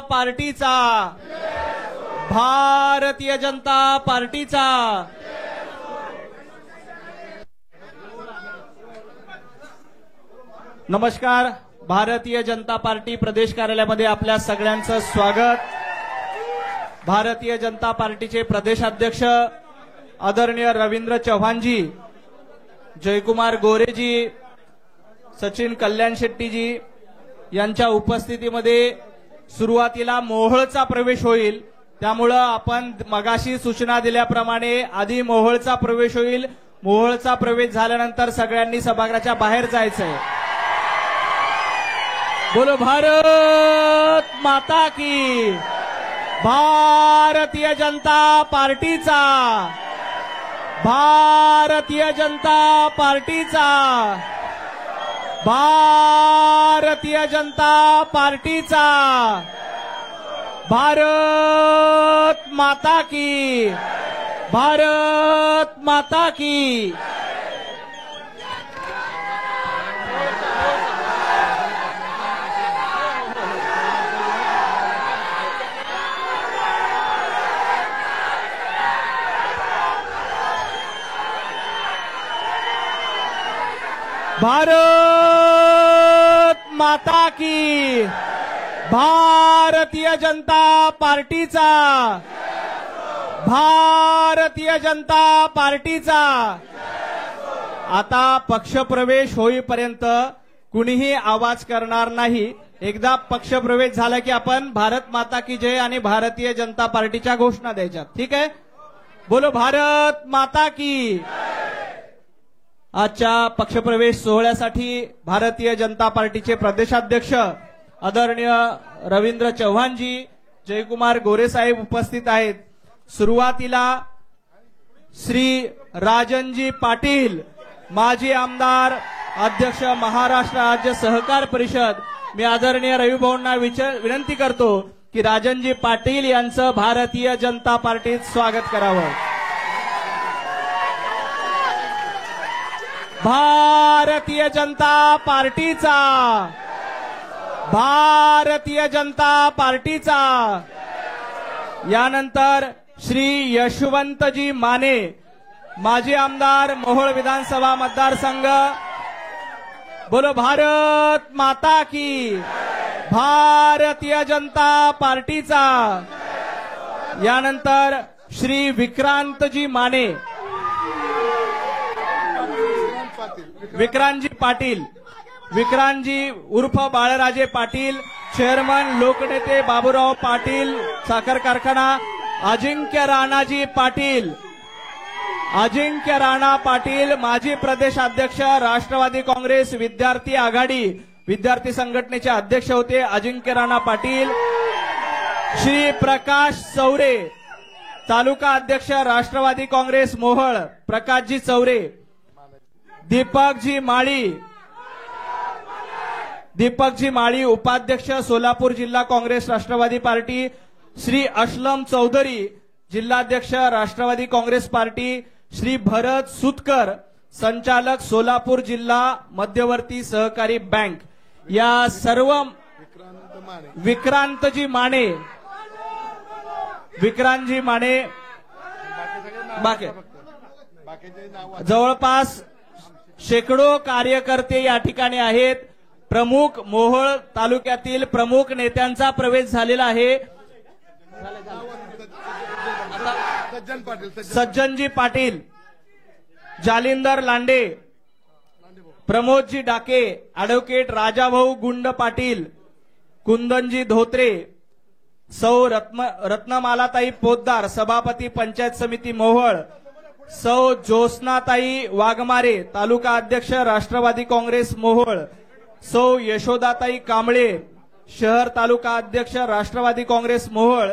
पार्टीचा, भारतीय जनता पार्टीचा। नमस्कार, भारतीय जनता पार्टी प्रदेश कार्यालयामध्ये आपल्या सगळ्यांचं स्वागत। भारतीय जनता पार्टीचे प्रदेशाध्यक्ष आदरणीय रवींद्र चव्हाणजी, जयकुमार गोरेजी, सचिन कल्याण शेट्टीजी यांच्या उपस्थितीमध्ये सुरुवातीला मोहोळचा प्रवेश होईल। त्यामुळे आपण मगाशी सूचना दिल्याप्रमाणे आधी मोहोळचा प्रवेश होईल। मोहोळचा प्रवेश झाल्यानंतर सगळ्यांनी सभागृहाच्या बाहेर जायचंय। बोलो भारत माता की, भारतीय जनता पार्टीचा, भारतीय जनता पार्टीचा, भारतीय जनता पार्टीचा, भारत माता की, भारत माता की। भारत माता की, भारतीय जनता पार्टीचा, भारतीय जनता पार्टीचा। आता पक्षप्रवेश होईपर्यंत कुणीही आवाज करणार नाही। एकदा पक्षप्रवेश झाला की आपण भारत माता की जय आणि भारतीय जनता पार्टीच्या घोषणा द्यायच्या, ठीक आहे? बोलो भारत माता की। आजच्या पक्षप्रवेश सोहळ्यासाठी भारतीय जनता पार्टीचे प्रदेशाध्यक्ष आदरणीय रवींद्र चव्हाणजी, जयकुमार गोरे साहेब उपस्थित आहेत। सुरुवातीला श्री राजनजी पाटील, माजी आमदार, अध्यक्ष महाराष्ट्र राज्य सहकार परिषद, मी आदरणीय रविभाऊंना विनंती करतो की राजनजी पाटील यांचं भारतीय जनता पार्टीत स्वागत करावं। भारतीय जनता पार्टीचा, भारतीय जनता पार्टीचा। यानंतर श्री यशवंतजी माने, माजी आमदार, मोहोळ विधानसभा मतदारसंघ। बोलो भारत माता की, भारतीय जनता पार्टीचा। यानंतर श्री विक्रांतजी माने, विक्रांतजी पाटील, विक्रांतजी उर्फ बाळराजे पाटील, चेअरमन लोकनेते बाबूराव पाटील साखर कारखाना। अजिंक्य राणाजी पाटील, अजिंक्य राणा पाटील, माजी प्रदेशाध्यक्ष, राष्ट्रवादी काँग्रेस विद्यार्थी आघाडी, विद्यार्थी संघटनेचे अध्यक्ष होते अजिंक्य राणा पाटील। श्री प्रकाश चौरे, तालुका अध्यक्ष, राष्ट्रवादी काँग्रेस मोहोळ, प्रकाशजी चौरे। दीपकजी माळी, दीपकजी माळी, उपाध्यक्ष, सोलापूर जिल्हा काँग्रेस राष्ट्रवादी पार्टी। श्री असलम चौधरी, जिल्हाध्यक्ष, राष्ट्रवादी काँग्रेस पार्टी। श्री भरत सुतकर, संचालक, सोलापूर जिल्हा मध्यवर्ती सहकारी बँक। या सर्व विक्रांतजी माने, विक्रांतजी माने, बाकी जवळपास शेकडो कार्यकर्ते या ठिकाणी आहेत। प्रमुख मोहोळ तालुक्यातील प्रमुख नेत्यांचा प्रवेश झालेला आहे। सज्जनजी पाटील, जालिंदर लांडे, प्रमोदजी डाके, ऍडव्होकेट राजाभाऊ गुंड पाटील, कुंदनजी धोत्रे, सौ रत्नमालाताई पोद्दार, सभापती पंचायत समिती मोहोळ, सौ ज्योत्स्नाताई वाघमारे, तालुका अध्यक्ष, राष्ट्रवादी काँग्रेस मोहोळ, सौ यशोदाताई कांबळे, शहर तालुका अध्यक्ष, राष्ट्रवादी काँग्रेस मोहोळ,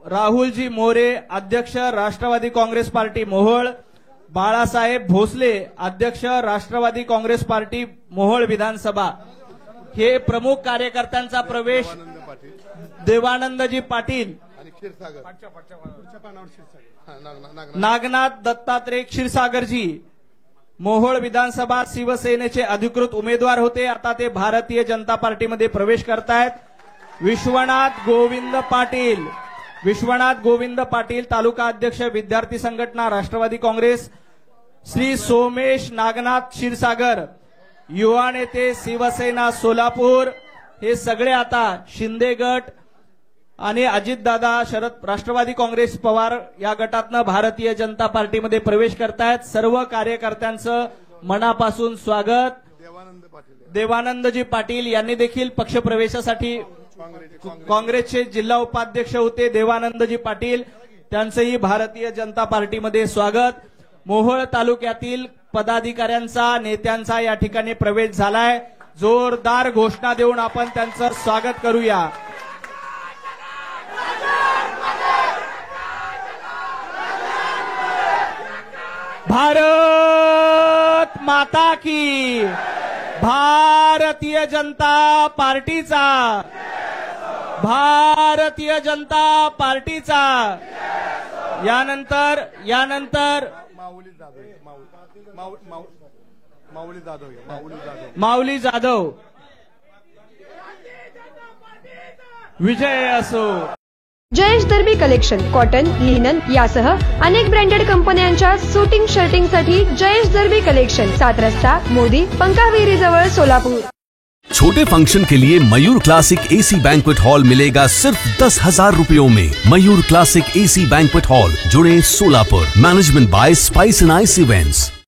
राहुलजी मोरे, अध्यक्ष, राष्ट्रवादी काँग्रेस पार्टी मोहोळ, बाळासाहेब भोसले, अध्यक्ष, राष्ट्रवादी काँग्रेस पार्टी मोहोळ विधानसभा। हे प्रमुख कार्यकर्त्यांचा प्रवेश। देवानंदजी पाटील, नागनाथ दत्तात्रय क्षीरसागरजी, मोहोळ विधानसभा शिवसेनेचे अधिकृत उमेदवार होते, आता ते भारतीय जनता पार्टीमध्ये प्रवेश करतायत। विश्वनाथ गोविंद पाटील तालुका अध्यक्ष विद्यार्थी संघटना राष्ट्रवादी काँग्रेस, श्री सोमेश नागनाथ क्षीरसागर युवा नेते शिवसेना सोलापूर, हे सगळे आता शिंदे गट आणि अजितदादा शरद राष्ट्रवादी काँग्रेस पवार या गटातनं भारतीय जनता पार्टीमध्ये प्रवेश करतायत. सर्व कार्यकर्त्यांचं मनापासून स्वागत. देवानंदजी पाटील यांनी देखील पक्षप्रवेशासाठी काँग्रेसचे जिल्हा उपाध्यक्ष होते देवानंदजी पाटील, त्यांचंही भारतीय जनता पार्टीमध्ये स्वागत. मोहोळ तालुक्यातील पदाधिकाऱ्यांचा नेत्यांचा या ठिकाणी प्रवेश झालाय. जोरदार घोषणा देऊन आपण त्यांचं स्वागत करूया. भारत माता की, भारतीय जनता पार्टीचा, भारतीय जनता पार्टीचा. यानंतर माऊली जाधव विजय असो. जयेश दर्बी कलेक्शन कॉटन, लिनन यासह अनेक ब्रँडेड कंपन्यांच्या सुटिंग शर्टिंगसाठी जयेश दर्बी कलेक्शन, 7 रस्ता मोदी पंकाविरी जवळ सोलापूर. छोटे फंक्शन के लिए Mayur classic AC banquet hall मिलेगा सिर्फ 10,000 रुपयों में. Mayur classic AC banquet hall, जुड़े Solapur. Management by spice and ice events.